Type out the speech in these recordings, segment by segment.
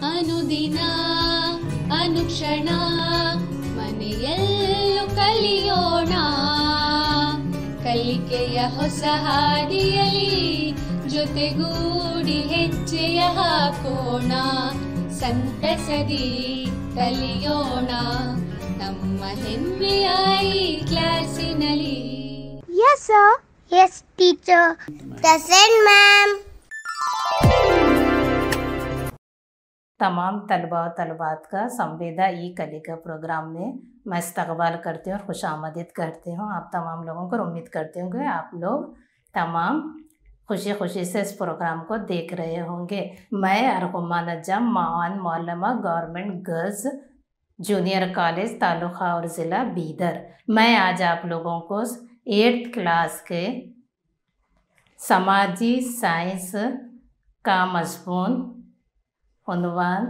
ಅನುದಿನ ಅನುಕ್ಷಣ ಮನೆಯಲ್ಲೂ ಕಲಿಯೋಣ, ಕಲಿಕೆಯ ಹೊಸ ಹಾದಿಯಲಿ ಜೊತೆಗೂಡಿ ಹೆಜ್ಜೆಯ ಹಾಕೋಣ, ಸಂತಸದಿ ಕಲಿಯೋಣ ನಮ್ಮ ಹೆಮ್ಮೆಯ ಈ ಕ್ಲಾಸಿನಲ್ಲಿ. Yes sir. Yes teacher. Present ma'am. तमाम तलबा और तलबात का संवेदा ई कलिका प्रोग्राम में मैं इस्तकबाल करती हूँ और खुशामदीद करती हूँ आप तमाम लोगों को। उम्मीद करती हूँ कि आप लोग तमाम खुशी खुशी से इस प्रोग्राम को देख रहे होंगे। मैं अरहुमा नजम मावन मौलमा government girls junior college taluka और ज़िला बीदर, मैं आज आप लोगों को 8th क्लास के समाजी साइंस का मज़मून उन्वान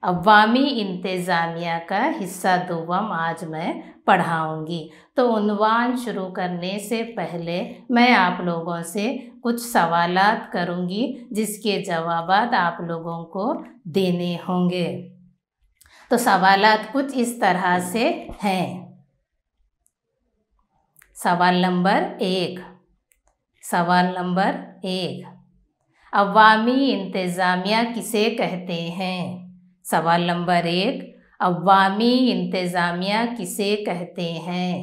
अवामी इंतज़ामिया का हिस्सा दुवम आज मैं पढ़ाऊँगी। तो उन्वान शुरू करने से पहले मैं आप लोगों से कुछ सवालात करूँगी जिसके जवाबात आप लोगों को देने होंगे। तो सवालात कुछ इस तरह से हैं। सवाल नंबर 1 अवामी इंतज़ामिया किसे कहते हैं? सवाल नंबर 1 अवामी इंतज़ामिया किसे कहते हैं?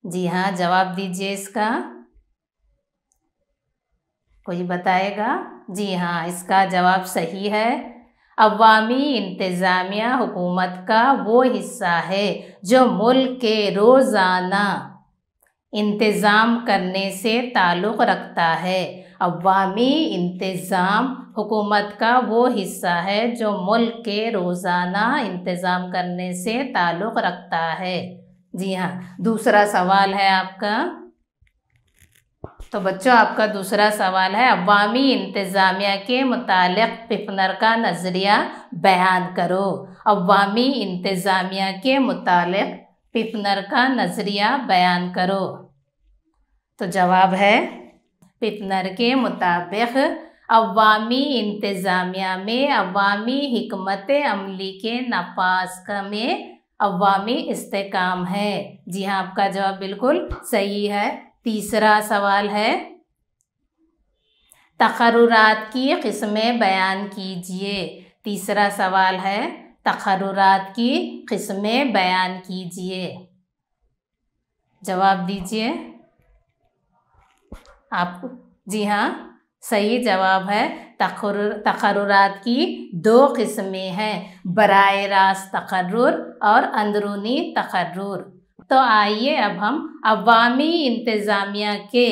जी हाँ, जवाब दीजिए इसका। कोई बताएगा? जी हाँ, इसका जवाब सही है। अवामी इंतज़ामिया हुकूमत का वो हिस्सा है जो मुल्क के रोज़ाना इंतज़ाम करने से ताल्लुक़ रखता है। अवामी इंतज़ाम हुकूमत का वो हिस्सा है जो मुल्क के रोज़ाना इंतज़ाम करने से ताल्लुक़ रखता है। जी हाँ, दूसरा सवाल है आपका। तो बच्चों, आपका दूसरा सवाल है अवामी इंतज़ामिया के मुतालिक पिफनर का नज़रिया बयान करो। अवामी इंतज़ामिया के मुतालिक पिफनर का नज़रिया बयान करो। तो जवाब है पिफनर के मुताबिक अवामी इंतज़ामिया में अवामी हिकमत अमली के नफाज़ में अवामी इस्तेकाम है। जी हाँ, आपका जवाब बिल्कुल सही है। तीसरा सवाल है तक़र्रुरात की क़िस्में बयान कीजिए। तीसरा सवाल है तक़र्रुरात की क़िस्में बयान कीजिए। जवाब दीजिए आप। जी हाँ, सही जवाब है तक़र्रुरात की 2 क़िस्में हैं, बराए रास्त तक़र्रुर और अंदरूनी तक़र्रुर। तो आइए अब हम अवामी इंतज़ामिया के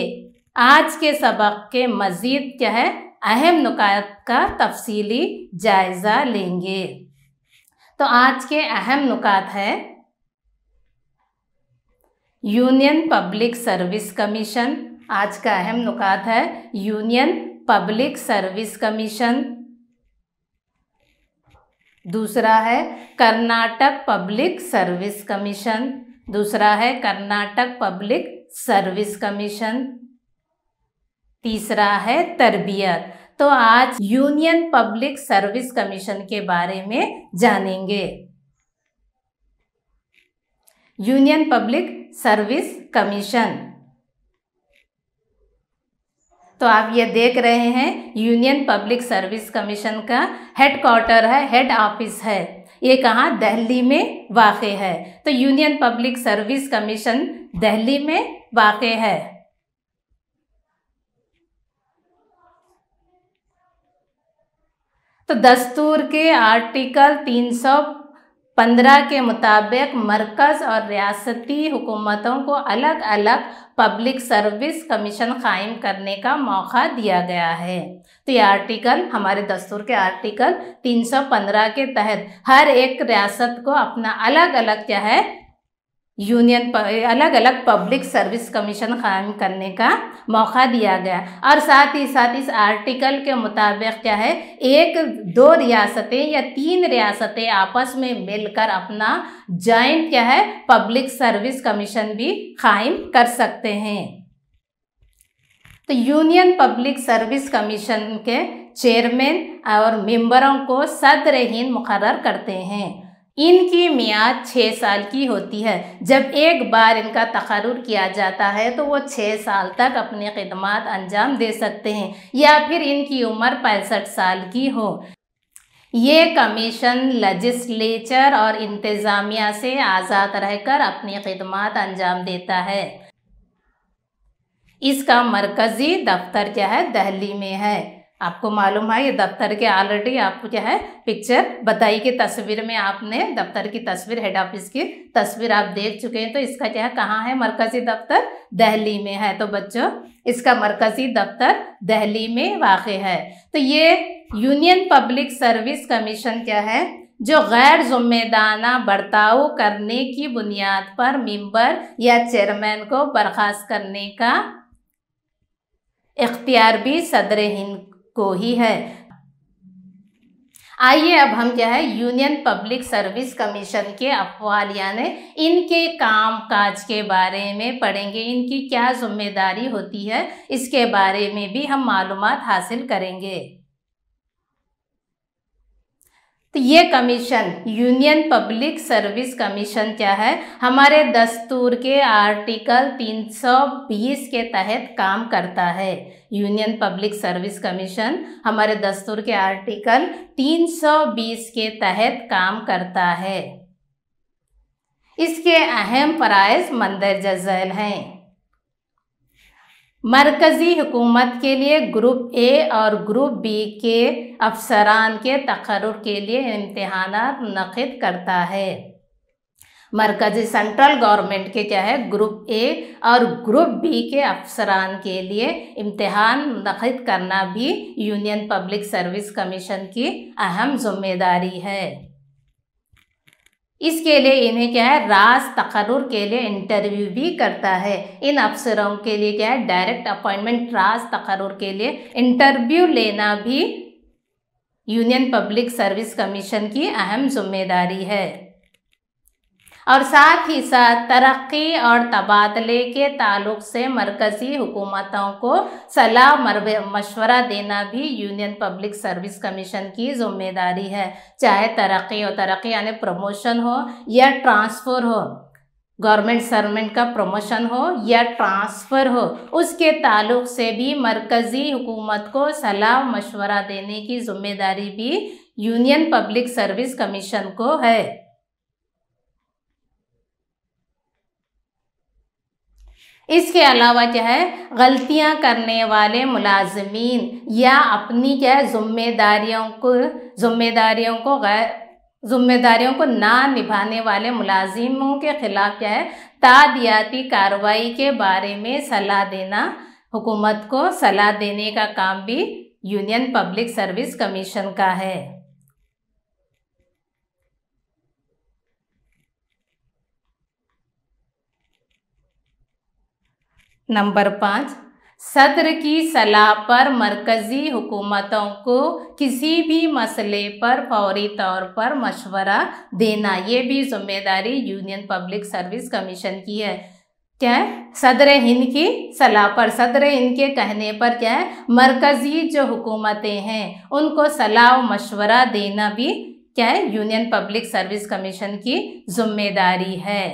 आज के सबक के मज़ीद क्या है अहम नुकात का तफसीली जायज़ा लेंगे। तो आज के अहम नुकात है यूनियन पब्लिक सर्विस कमीशन। आज का अहम नुकात है यूनियन पब्लिक सर्विस कमीशन। दूसरा है कर्नाटक पब्लिक सर्विस कमीशन। दूसरा है कर्नाटक पब्लिक सर्विस कमीशन। तीसरा है तरबियत। तो आज यूनियन पब्लिक सर्विस कमीशन के बारे में जानेंगे। यूनियन पब्लिक सर्विस कमीशन, तो आप ये देख रहे हैं यूनियन पब्लिक सर्विस कमीशन का हेड क्वार्टर है, हेड ऑफिस है। ये कहाँ? दिल्ली में वाक़े है। तो union public service commission Delhi में वाक़े है। तो दस्तूर के आर्टिकल 315 के मुताबिक मरकज़ और रियासती हुकूमतों को अलग अलग पब्लिक सर्विस कमीशन कायम करने का मौका दिया गया है। तो ये आर्टिकल हमारे दस्तूर के आर्टिकल 315 के तहत हर एक रियासत को अपना अलग अलग क्या है अलग अलग पब्लिक सर्विस कमीशन कायम करने का मौका दिया गया। और साथ ही साथ इस आर्टिकल के मुताबिक क्या है 1-2 रियासतें या 3 रियासतें आपस में मिलकर अपना जॉइंट क्या है पब्लिक सर्विस कमीशन भी कायम कर सकते हैं। तो यूनियन पब्लिक सर्विस कमीशन के चेयरमैन और मेंबरों को सदर हिंद मुकर्रर करते हैं। इनकी मियाद 6 साल की होती है। जब एक बार इनका तकर्रुर किया जाता है तो वो 6 साल तक अपनी खिदमत अंजाम दे सकते हैं, या फिर इनकी उम्र 65 साल की हो। ये कमीशन लेजिस्लेचर और इंतज़ामिया से आज़ाद रहकर अपनी खिदमत अंजाम देता है। इसका मरकज़ी दफ्तर क्या है, दिल्ली में है। आपको मालूम है ये दफ्तर के ऑलरेडी आपको क्या है पिक्चर बताई कि तस्वीर में आपने दफ्तर की तस्वीर, हेड ऑफिस की तस्वीर आप देख चुके हैं। तो इसका क्या है, कहाँ है मरकज़ी दफ्तर, दिल्ली में है। तो बच्चों इसका मरकज़ी दफ्तर दिल्ली में वाक़ है। तो ये यूनियन पब्लिक सर्विस कमीशन क्या है, जो गैर जिम्मेदाराना बर्ताव करने की बुनियाद पर मेंबर या चेयरमैन को बर्खास्त करने का इख्तियार भी सदर हिंद को ही है। आइए अब हम क्या है यूनियन पब्लिक सर्विस कमीशन के अफ़्वाल यानी इनके काम काज के बारे में पढ़ेंगे। इनकी क्या जिम्मेदारी होती है इसके बारे में भी हम मालूमात हासिल करेंगे। तो ये commission union public service commission क्या है, हमारे दस्तूर के आर्टिकल 320 के तहत काम करता है। यूनियन पब्लिक सर्विस कमीशन हमारे दस्तूर के आर्टिकल 320 के तहत काम करता है। इसके अहम फराइज़ मंदरजा झैल हैं। मरकज़ी हुकूमत के लिए ग्रुप ए और ग्रुप बी के अफसरान के तकर्रुर के लिए इम्तिहानात मुनक़िद करता है। मरकज़ी सेंट्रल गवर्नमेंट के क्या है ग्रुप ए और ग्रुप बी के अफसरान के लिए इम्तिहान मुनक़िद करना भी यूनियन पब्लिक सर्विस कमीशन की अहम जिम्मेदारी है। इसके लिए इन्हें क्या है रास तकर्रुर के लिए इंटरव्यू भी करता है। इन अफसरों के लिए क्या है डायरेक्ट अपॉइंटमेंट रास तकर्रुर के लिए इंटरव्यू लेना भी यूनियन पब्लिक सर्विस कमीशन की अहम जिम्मेदारी है। और साथ ही साथ तरक्की और तबादले के ताल्लुक़ से मरकज़ी हुकूमतों को सलाह मशवरा देना भी यूनियन पब्लिक सर्विस कमीशन की जिम्मेदारी है। चाहे तरक्की हो, तरक्की यानी प्रमोशन हो या ट्रांसफ़र हो, गवर्नमेंट सर्वेंट का प्रमोशन हो या ट्रांसफ़र हो, उसके ताल्लुक़ से भी मरकज़ी हुकूमत को सलाह मशवरा देने की जिम्मेदारी भी यूनियन पब्लिक सर्विस कमीशन को है। इसके अलावा क्या है गलतियां करने वाले मुलाजमीन या अपनी क्या है जिम्मेदारियों को ना निभाने वाले मुलाजिमों के खिलाफ क्या है तादियाती कार्रवाई के बारे में सलाह देना, हुकूमत को सलाह देने का काम भी यूनियन पब्लिक सर्विस कमीशन का है। नंबर 5, सदर की सलाह पर मरकज़ी हुकूमतों को किसी भी मसले पर फौरी तौर पर मशवरा देना, ये भी जिम्मेदारी यूनियन पब्लिक सर्विस कमीशन की है। क्या है सदर हिंद की सलाह पर, सदर हिंद के कहने पर क्या है मरकज़ी जो हुकूमतें हैं उनको सलाह व मशवरा देना भी क्या है यूनियन पब्लिक सर्विस कमीशन की जिम्मेदारी है।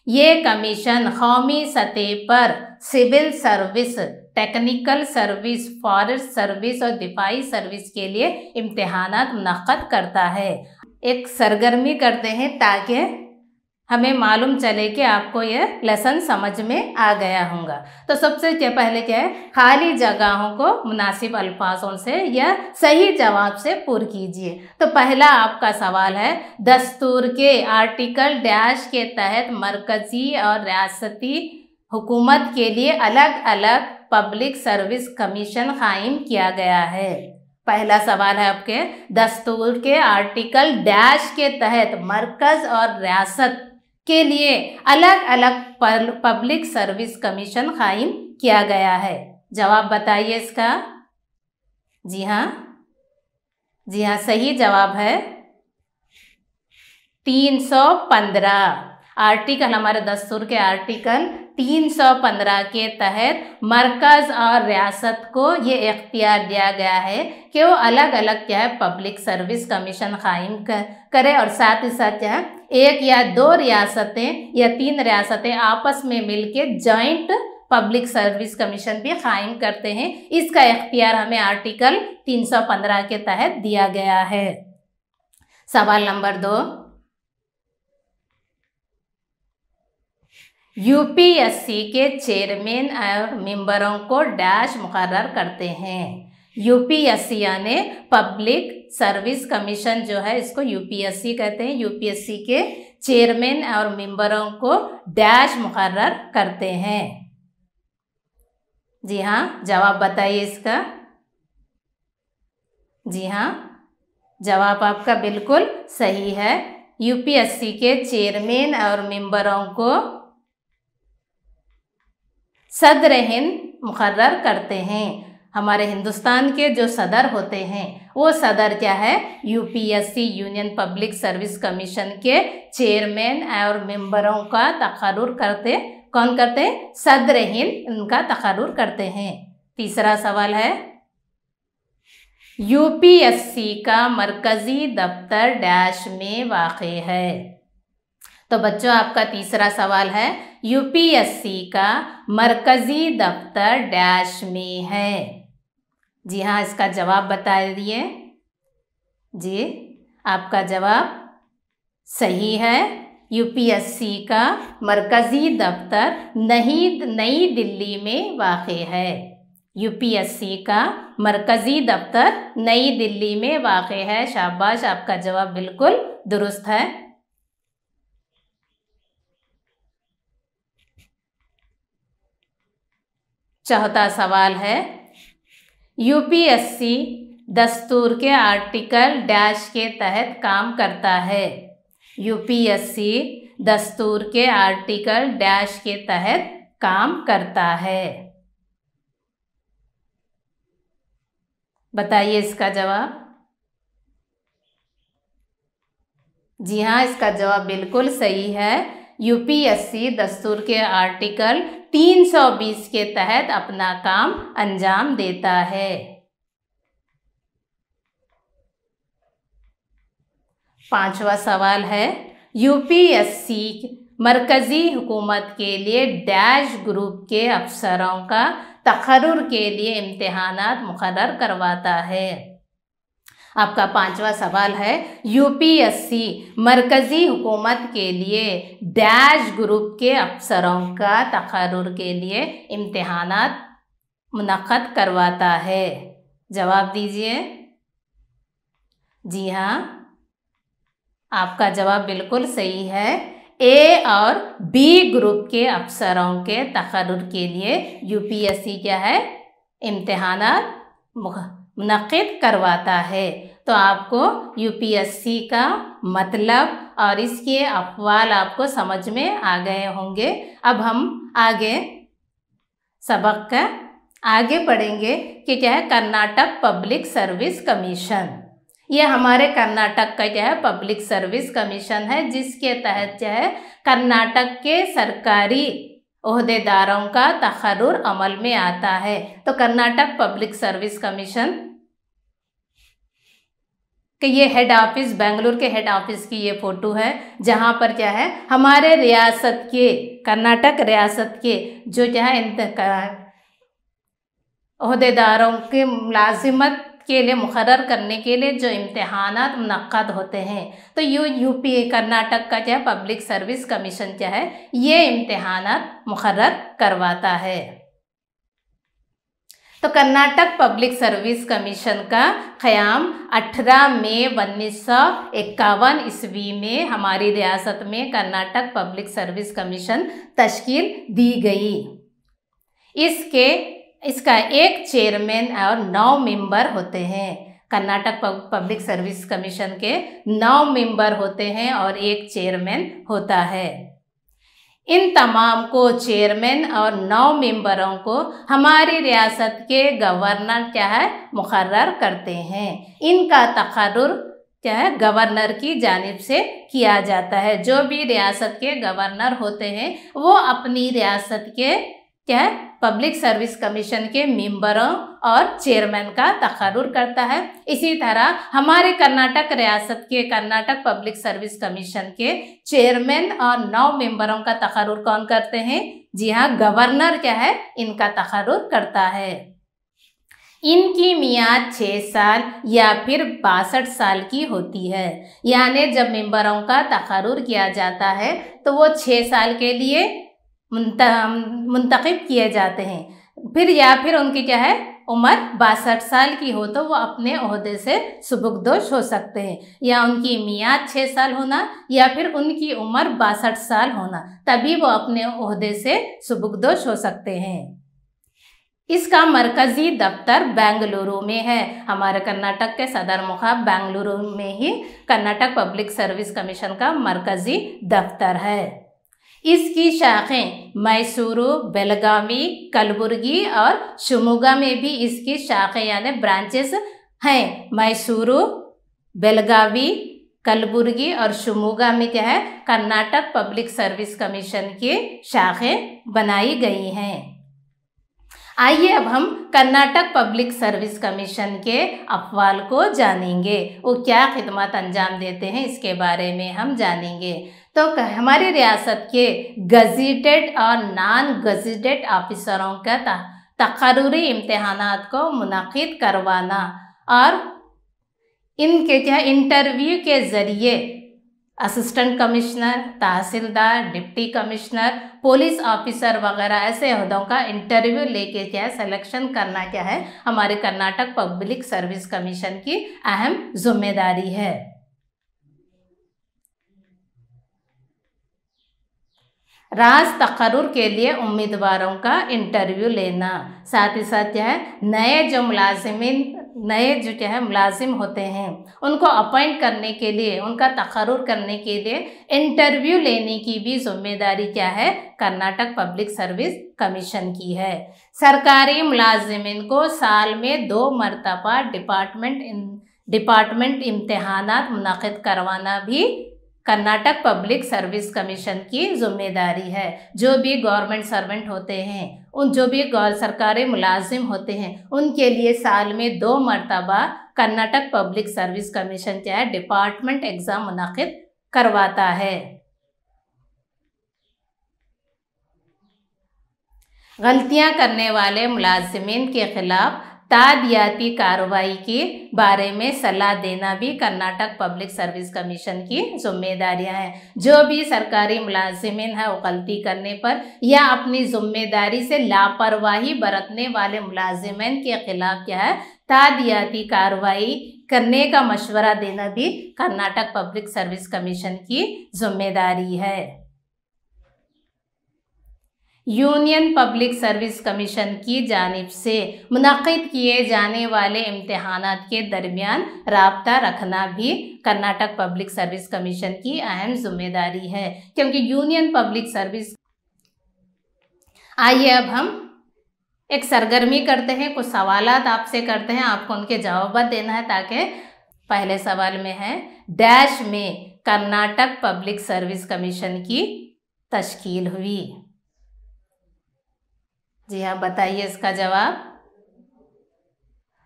ये कमीशन कौमी सतह पर civil service, technical service, forest service और दिफाई सर्विस के लिए इम्तिहानात मुनक़्क़द करता है। एक सरगर्मी करते हैं ताकि हमें मालूम चले कि आपको ये लेसन समझ में आ गया होगा। तो सबसे पहले क्या है खाली जगहों को मुनासिब अल्फाजों से या सही जवाब से पूर कीजिए। तो पहला आपका सवाल है दस्तूर के आर्टिकल डैश के तहत मरकज़ी और रियासती हुकूमत के लिए अलग अलग पब्लिक सर्विस कमीशन कायम किया गया है। पहला सवाल है आपके दस्तूर के आर्टिकल डैश के तहत मरकज़ और रियासत के लिए अलग अलग पब्लिक सर्विस कमीशन कायम किया गया है। जवाब बताइए इसका। जी हाँ सही जवाब है 315। आर्टिकल, हमारे दस्तूर के आर्टिकल 315 के तहत मरकज़ और रियासत को ये इख्तियार दिया गया है कि वो अलग अलग क्या है पब्लिक सर्विस कमीशन कायम करे, और साथ ही साथ क्या है एक या दो रियासतें या 3 रियासतें आपस में मिलके जॉइंट पब्लिक सर्विस कमीशन भी कायम करते हैं। इसका इख्तियार हमें आर्टिकल 315 के तहत दिया गया है। सवाल नंबर 2, यूपीएससी के चेयरमैन और मेंबरों को डैश मुकर्रर करते हैं। यूपीएससी यानी पब्लिक सर्विस कमीशन जो है, इसको यूपीएससी कहते हैं। यूपीएससी के चेयरमैन और मेंबरों को डैश मुकर्रर करते हैं। जी हाँ, जवाब बताइए इसका। जी हाँ, जवाब आपका बिल्कुल सही है। यूपीएससी के चेयरमैन और मेंबरों को सदर-ए-हिंद मुकर्रर करते हैं। हमारे हिंदुस्तान के जो सदर होते हैं वो सदर क्या है, UPSC union public service commission के चेयरमैन और मेंबरों का तकर्रुर करते, कौन करते हैं, सदर-ए-हिंद उनका तकर्रुर करते हैं। तीसरा सवाल है, यूपीएससी का मरकजी दफ्तर डैश में वाक़े है। तो बच्चों आपका तीसरा सवाल है, यूपीएससी का मरकजी दफ्तर डैश में है। जी हाँ, इसका जवाब बता दिए। जी, आपका जवाब सही है। यूपीएससी का मरकजी दफ्तर नई दिल्ली में वाक़े है। यूपीएससी का मरकजी दफ्तर नई दिल्ली में वाक़े है। शाबाश, आपका जवाब बिल्कुल दुरुस्त है। चौथा सवाल है, यूपीएससी दस्तूर के आर्टिकल डैश के तहत काम करता है। यूपीएससी दस्तूर के आर्टिकल डैश के तहत काम करता है। बताइए इसका जवाब। जी हाँ, इसका जवाब बिल्कुल सही है। यूपीएससी दस्तूर के आर्टिकल 320 के तहत अपना काम अंजाम देता है। पांचवा सवाल है, यूपीएससी मरकजी हुकूमत के लिए डैश ग्रुप के अफसरों का तकर्रुर के लिए इम्तिहानात मुकर्रर करवाता है। आपका पांचवा सवाल है, यूपीएससी मरकजी हुकूमत के लिए डैश ग्रुप के अफसरों का तकर्रुर के लिए इम्तिहानात मुनक्कद करवाता है। जवाब दीजिए। जी हाँ, आपका जवाब बिल्कुल सही है। ए और बी ग्रुप के अफसरों के तकर्रुर के लिए यूपीएससी क्या है, इम्तिहानात मुनक्किद करवाता है। तो आपको यूपीएससी का मतलब और इसके अहवाल आपको समझ में आ गए होंगे। अब हम आगे सबक का आगे बढ़ेंगे कि क्या है, कर्नाटक पब्लिक सर्विस कमीशन। ये हमारे कर्नाटक का क्या है, पब्लिक सर्विस कमीशन है, जिसके तहत क्या है कर्नाटक के सरकारी ओहदेदारों का तकर्रुर अमल में आता है। तो कर्नाटक पब्लिक सर्विस कमीशन कि ये हेड ऑफिस, बेंगलुरु के हेड ऑफिस की ये फ़ोटो है, जहाँ पर क्या है हमारे रियासत के, कर्नाटक रियासत के जो क्या है ओहदेदारों के मुलाजिमत के लिए मुकर्रर करने के लिए जो इम्तिहानात मुनक्कद होते हैं, तो यूपी कर्नाटक का क्या पब्लिक सर्विस कमीशन क्या है, ये इम्तिहानात मुकर्रर करवाता है। तो कर्नाटक पब्लिक सर्विस कमीशन का क़याम 18 मई 1951 ईस्वी में हमारी रियासत में कर्नाटक पब्लिक सर्विस कमीशन तश्कील दी गई। इसका एक चेयरमैन और 9 मेंबर होते हैं। कर्नाटक पब्लिक सर्विस कमीशन के 9 मेंबर होते हैं और एक चेयरमैन होता है। इन तमाम को चेयरमैन और 9 मेंबरों को हमारी रियासत के गवर्नर क्या है मुकर्रर करते हैं। इनका तकर्रुर क्या है, गवर्नर की जानिब से किया जाता है। जो भी रियासत के गवर्नर होते हैं वो अपनी रियासत के क्या है, पब्लिक सर्विस कमीशन के मेंबरों और चेयरमैन का तकर्रुर करता है। इसी तरह हमारे कर्नाटक रियासत के कर्नाटक पब्लिक सर्विस कमीशन के चेयरमैन और 9 मेंबरों का तकर्रुर कौन करते हैं? जी हाँ, गवर्नर क्या है, इनका तकर्रुर करता है। इनकी मियाद 6 साल या फिर 62 साल की होती है। यानी जब मेंबरों का तकर्रुर किया जाता है तो वो 6 साल के लिए मुंतखब किए जाते हैं। फिर या फिर उनकी क्या है, उम्र 62 साल की हो तो वो अपने ओहदे से सुबुकदोश हो सकते हैं। या उनकी मियाद 6 साल होना या फिर उनकी उम्र 62 साल होना, तभी वो अपने ओहदे से सुबुकदोश हो सकते हैं। इसका मरकज़ी दफ्तर बेंगलुरु में है। हमारे कर्नाटक के सदर मुकाम बेंगलुरु में ही कर्नाटक पब्लिक सर्विस कमीशन का मरकज़ी दफ्तर है। इसकी शाखें मैसूरू, बेलगावी, कलबुर्गी और शिमोगा में भी इसकी शाखें यानी ब्रांचेस हैं। मैसूरू, बेलगावी, कलबुर्गी और शिमोगा में क्या है, कर्नाटक पब्लिक सर्विस कमीशन की शाखें बनाई गई हैं। आइए अब हम कर्नाटक पब्लिक सर्विस कमीशन के अफवाल को जानेंगे। वो क्या खिदमत अंजाम देते हैं इसके बारे में हम जानेंगे। तो हमारी रियासत के गज़ेटेड और नॉन गज़ेटेड ऑफिसरों का तकर्रुरी इम्तिहानात को मुनक़िद करवाना और इनके क्या इंटरव्यू के ज़रिए असिस्टेंट कमिश्नर, तहसीलदार, डिप्टी कमिश्नर, पुलिस ऑफिसर वगैरह ऐसे ओहदों का इंटरव्यू लेके क्या है, सिलेक्शन करना क्या है, हमारे कर्नाटक पब्लिक सर्विस कमीशन की अहम जिम्मेदारी है। राज तकर्रुर के लिए उम्मीदवारों का इंटरव्यू लेना, साथ ही साथ क्या है, नए जो क्या है मुलाजिम होते हैं उनको अपॉइंट करने के लिए, उनका तकर्रुर करने के लिए इंटरव्यू लेने की भी जिम्मेदारी क्या है, कर्नाटक पब्लिक सर्विस कमीशन की है। सरकारी मुलाजिमिन को साल में 2 मरतबा डिपार्टमेंट इम्तिहानात मुनक़िद करवाना भी कर्नाटक पब्लिक सर्विस कमीशन की जिम्मेदारी है। जो भी गवर्नमेंट सर्वेंट होते हैं, जो भी सरकारी मुलाजिम होते हैं, उनके लिए साल में 2 मरतबा कर्नाटक पब्लिक सर्विस कमीशन क्या है, डिपार्टमेंट एग्ज़ाम मुनक़िद करवाता है। गलतियां करने वाले मुलाजिमीन के खिलाफ तादियाती कार्रवाई के बारे में सलाह देना भी कर्नाटक पब्लिक सर्विस कमीशन की जिम्मेदारियां हैं। जो भी सरकारी मुलाजिमीन है वो गलती करने पर या अपनी जिम्मेदारी से लापरवाही बरतने वाले मुलाजिमीन के खिलाफ क्या है, तादियाती कार्रवाई करने का मशवरा देना भी कर्नाटक पब्लिक सर्विस कमीशन की जिम्मेदारी है। यूनियन पब्लिक सर्विस कमीशन की जानिब से मुनक़िद किए जाने वाले इम्तिहानात के दरमियान राब्ता रखना भी कर्नाटक पब्लिक सर्विस कमीशन की अहम जिम्मेदारी है, क्योंकि यूनियन पब्लिक सर्विस। आइए अब हम एक सरगर्मी करते हैं, कुछ सवालात आपसे करते हैं, आपको उनके जवाब देना है। ताकि पहले सवाल में है, डैश में कर्नाटक पब्लिक सर्विस कमीशन की तश्कील हुई। जी हाँ, बताइए इसका जवाब।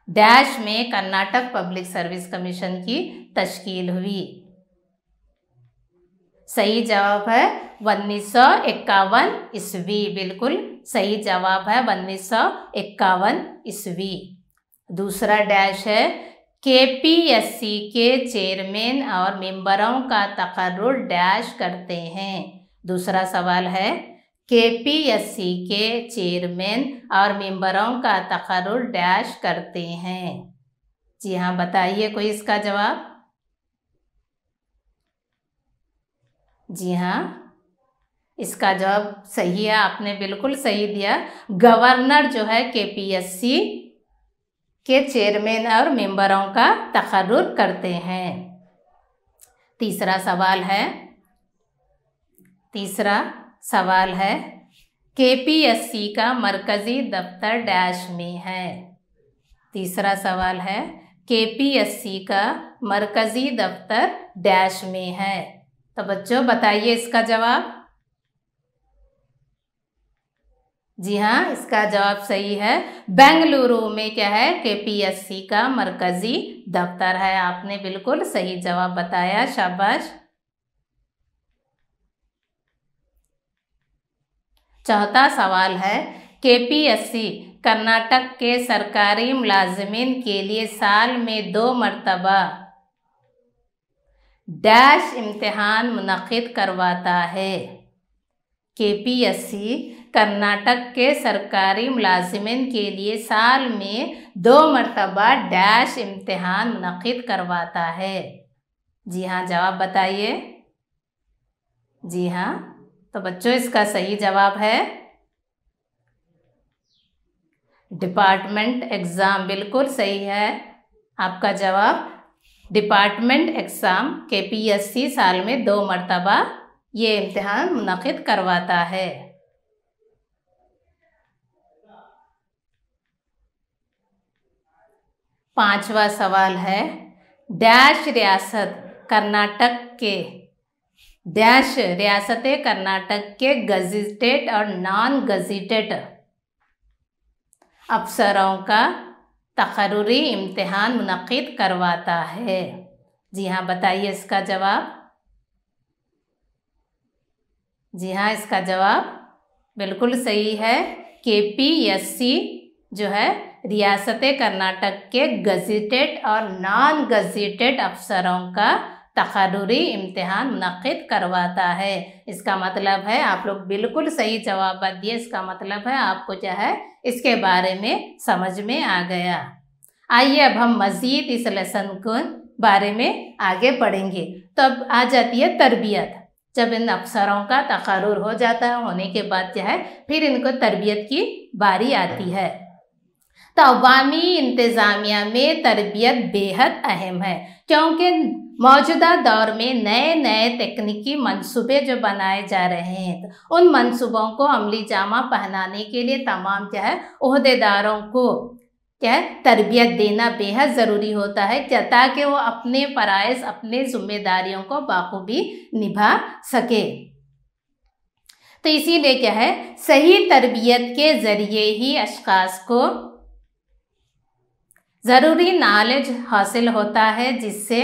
डैश में कर्नाटक पब्लिक सर्विस कमीशन की तश्कील हुई। सही जवाब है 1951 ईस्वी। बिल्कुल सही जवाब है 1951 ईस्वी। दूसरा डैश है, KPSC के चेयरमैन और मेंबरों का तकर्रुर डैश करते हैं। दूसरा सवाल है, KPSC के चेयरमैन और मेंबरों का तकर्रुर डैश करते हैं। जी हाँ, बताइए कोई इसका जवाब। जी हाँ, इसका जवाब सही है, आपने बिल्कुल सही दिया। गवर्नर जो है KPSC के चेयरमैन और मेंबरों का तकर्रुर करते हैं। तीसरा सवाल है, KPSC का मरकज़ी दफ्तर डैश में है। तीसरा सवाल है, KPSC का मरकज़ी दफ्तर डैश में है। तो बच्चों बताइए इसका जवाब। जी हाँ, इसका जवाब सही है। बेंगलुरु में क्या है, KPSC का मरकज़ी दफ्तर है। आपने बिल्कुल सही जवाब बताया, शाबाश। चौथा सवाल है, KPSC कर्नाटक के सरकारी मुलाजिमीन के लिए साल में 2 मरतबा डैश इम्तिहान मुनक़िद करवाता है। KPSC कर्नाटक के सरकारी मुलाजिमीन के लिए साल में 2 मरतबा डैश इम्तिहान मुनक़िद करवाता है। जी हाँ, जवाब बताइए। जी हाँ, तो बच्चों इसका सही जवाब है डिपार्टमेंट एग्ज़ाम। बिल्कुल सही है आपका जवाब। डिपार्टमेंट एग्ज़ाम KPSC साल में 2 मरतबा ये इम्तिहान मुनक़िद करवाता है। पांचवा सवाल है, डैश रियासत कर्नाटक के डैश रियासत कर्नाटक के गज़ेटेड और नॉन गज़ेटेड अफसरों का तक़र्रुरी इम्तिहान मुनक़िद करवाता है। जी हाँ, बताइए इसका जवाब। जी हाँ, इसका जवाब बिल्कुल सही है। KPSC जो है रियासत कर्नाटक के गज़ेटेड और नॉन गज़ेटेड अफसरों का तक़र्रुरी इम्तिहान मुनक़िद करवाता है। इसका मतलब है, आप लोग बिल्कुल सही जवाब दिए। इसका मतलब है आपको क्या है, इसके बारे में समझ में आ गया। आइए अब हम मज़ीद इस लेसन को बारे में आगे पढ़ेंगे। तो अब आ जाती है तरबियत। जब इन अफसरों का तक़र्रुर हो जाता है, होने के बाद क्या है, फिर इनको तरबियत की बारी आती है। तो अवामी इंतज़ामिया में तरबियत बेहद अहम है, क्योंकि मौजूदा दौर में नए नए तकनीकी मंसूबे जो बनाए जा रहे हैं, तो उन मंसूबों को अमली जामा पहनाने के लिए तमाम क्या है ओहदेदारों को क्या है तरबियत देना बेहद ज़रूरी होता है, क्या ताकि वो अपने फ़राइज़ अपने ज़िम्मेदारियों को बाखूबी निभा सके। तो इसीलिए क्या है, सही तरबियत के ज़रिए ही अशख़ास को ज़रूरी नॉलेज हासिल होता है, जिससे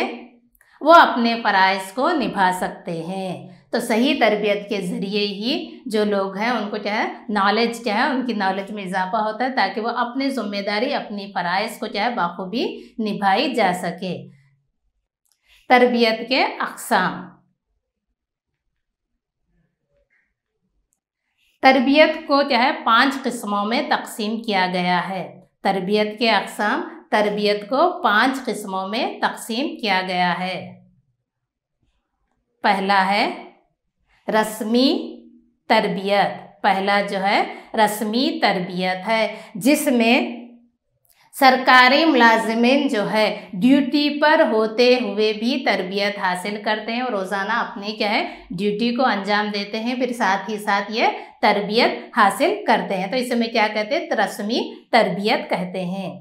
वो अपने फ़राइज़ को निभा सकते हैं। तो सही तरबियत के ज़रिए ही जो लोग हैं उनको क्या है नॉलेज क्या है उनकी नॉलेज में इजाफा होता है, ताकि वो अपनी ज़िम्मेदारी अपनी फ़राइज़ को क्या है बाखूबी निभाई जा सके। तरबियत के अक़साम। तरबियत को क्या है 5 किस्मों में तक़सीम किया गया है। तरबियत के अक़साम, तरबियत को 5 किस्मों में तक़सीम किया गया है। पहला है रस्मी तरबियत। पहला जो है रस्मी तरबियत है, जिसमें सरकारी मुलाजिमीन जो है ड्यूटी पर होते हुए भी तरबियत हासिल करते हैं और रोज़ाना अपनी क्या है ड्यूटी को अंजाम देते हैं, फिर साथ ही साथ ये तरबियत हासिल करते हैं। तो इसमें क्या कहते हैं, रस्मी तरबियत कहते हैं।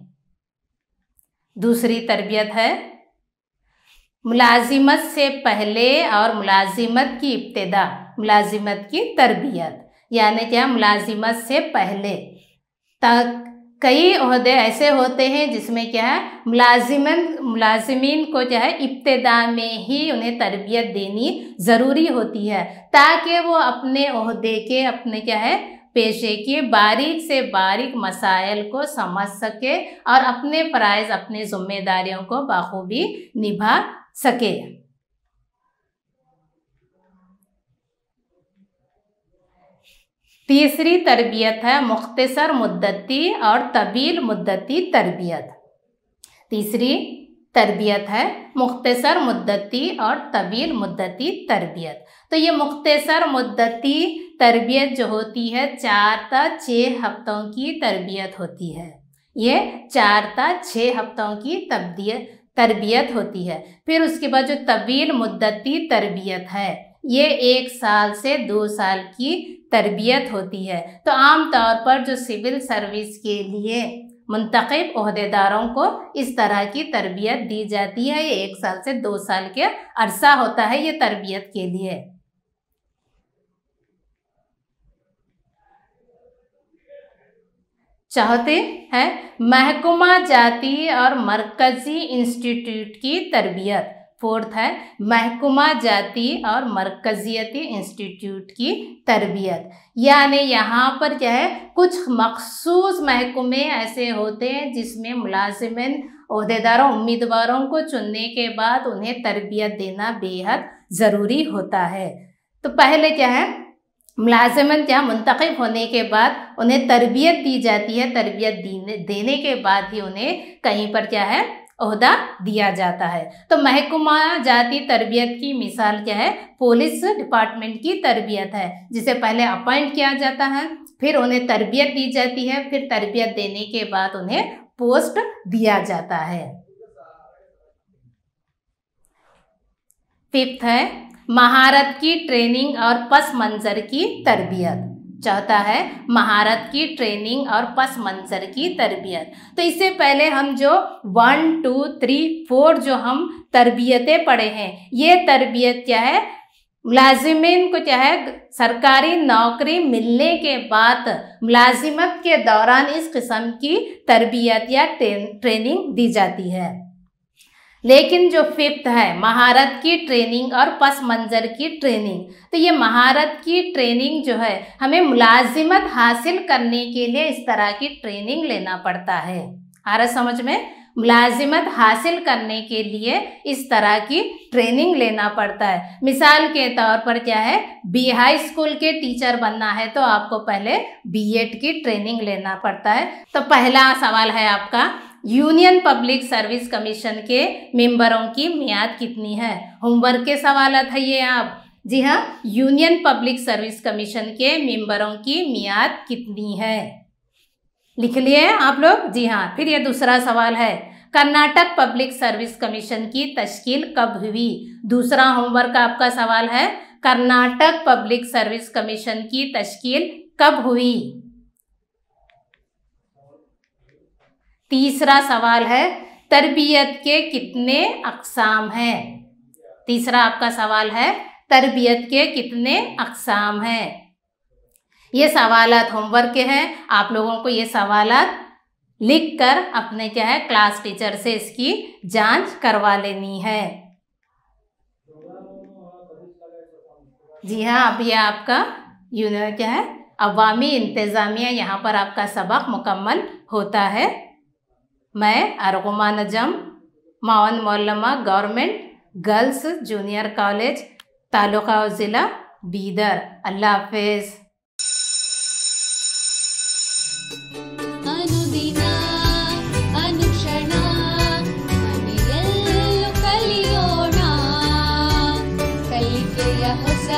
दूसरी तरबियत है मुलाजिमत से पहले और मुलाजिमत की इब्तिदा, मुलाजिमत की तरबियत, यानी क्या मुलाजिमत से पहले तक कई ओहदे ऐसे होते हैं जिसमें क्या है मुलाजिमीन को क्या है इब्तिदा में ही उन्हें तरबियत देनी ज़रूरी होती है, ताकि वो अपने ओहदे के अपने क्या है पेशे के बारीक से बारीक मसाइल को समझ सके और अपने फ़राइज़ अपनी ज़िम्मेदारियों को बाखूबी निभा सके। तीसरी तरबियत है मुख्तसर मुद्दती और तवील मुद्दती तरबियत। तीसरी तरबियत है मुख्तसर मुद्दती और तवील मुद्दती तरबियत। तो ये मुख्तसर मुद्दती तरबियत जो होती है 4 से 6 हफ्तों की तरबियत होती है। ये 4 से 6 हफ्तों की तरबियत होती है। फिर उसके बाद जो तवील मुद्दती तरबियत है ये 1 साल से 2 साल की तरबियत होती है। तो आम तौर पर जो सिविल सर्विस के लिए मुंतखब ओहदेदारों को इस तरह की तरबियत दी जाती है। ये 1 साल से 2 साल के अरसा होता है ये तरबियत के लिए। चाहते हैं महकुमा जाती और मरकज़ी इंस्टीट्यूट की तरबियत। 4th है महकुमा जाती और मरकज़ियती इंस्टीट्यूट की तरबियत। यानी यहाँ पर क्या है, कुछ मखसूस महकुमे ऐसे होते हैं जिसमें मुलाजिमिन ओहदेदारों उम्मीदवारों को चुनने के बाद उन्हें तरबियत देना बेहद ज़रूरी होता है। तो पहले क्या है, मुलाजिमिन क्या मुंतखब होने के बाद उन्हें तरबियत दी जाती है। तरबियत देने के बाद ही उन्हें कहीं पर क्या है ओहदा दिया जाता है। तो महकुमा जाती तरबियत की मिसाल क्या है, पुलिस डिपार्टमेंट की तरबियत है, जिसे पहले अपॉइंट किया जाता है, फिर उन्हें तरबियत दी जाती है, फिर तरबियत देने के बाद उन्हें पोस्ट दिया जाता है। 5th है महारत की ट्रेनिंग और पस मंज़र की तरबियत। चाहता है महारत की ट्रेनिंग और पस मंज़र की तरबियत। तो इससे पहले हम जो 1, 2, 3, 4 जो हम तरबियतें पढ़े हैं, ये तरबियत क्या है, मुलाजिमिन को क्या है सरकारी नौकरी मिलने के बाद मुलाजिमत के दौरान इस किस्म की तरबियत या ट्रेनिंग दी जाती है। लेकिन जो 5th है महारत की ट्रेनिंग और पस मंज़र की ट्रेनिंग, तो ये महारत की ट्रेनिंग जो है हमें मुलाजिमत हासिल करने के लिए इस तरह की ट्रेनिंग लेना पड़ता है। आ रहा समझ में, मुलाजिमत हासिल करने के लिए इस तरह की ट्रेनिंग लेना पड़ता है। मिसाल के तौर पर क्या है, हाई स्कूल के टीचर बनना है तो आपको पहले BEd की ट्रेनिंग लेना पड़ता है। तो पहला सवाल है आपका, यूनियन पब्लिक सर्विस कमीशन के मेंबरों की मियाद कितनी है। होमवर्क के सवाल है ये आप, जी हाँ, यूनियन पब्लिक सर्विस कमीशन के मेंबरों की मियाद कितनी है, लिख लिए आप लोग, जी हाँ। फिर ये दूसरा सवाल है, कर्नाटक पब्लिक सर्विस कमीशन की तश्कील कब हुई। दूसरा होमवर्क आपका सवाल है, कर्नाटक पब्लिक सर्विस कमीशन की तश्कील कब हुई। तीसरा सवाल है, तरबियत के कितने अक़साम हैं। तीसरा आपका सवाल है, तरबियत के कितने अक़साम हैं। ये सवालात होमवर्क के हैं, आप लोगों को ये सवालात लिख कर अपने क्या है क्लास टीचर से इसकी जांच करवा लेनी है। जी हाँ, अब ये आपका यूनिट क्या है अवामी इंतज़ामिया, यहाँ पर आपका सबक मुकम्मल होता है। मैं अरगुमा नजम, मावन मौलमा government girls junior college, taluka और ज़िला बीदर। अल्लाह हाफिज़। ಅನುದಿನ ಅನುಕ್ಷಣ ಮನೆಯಲ್ಲೂ ಕಲಿಯೋಣ ಕಲಿಕೆಯ ಹೊಸ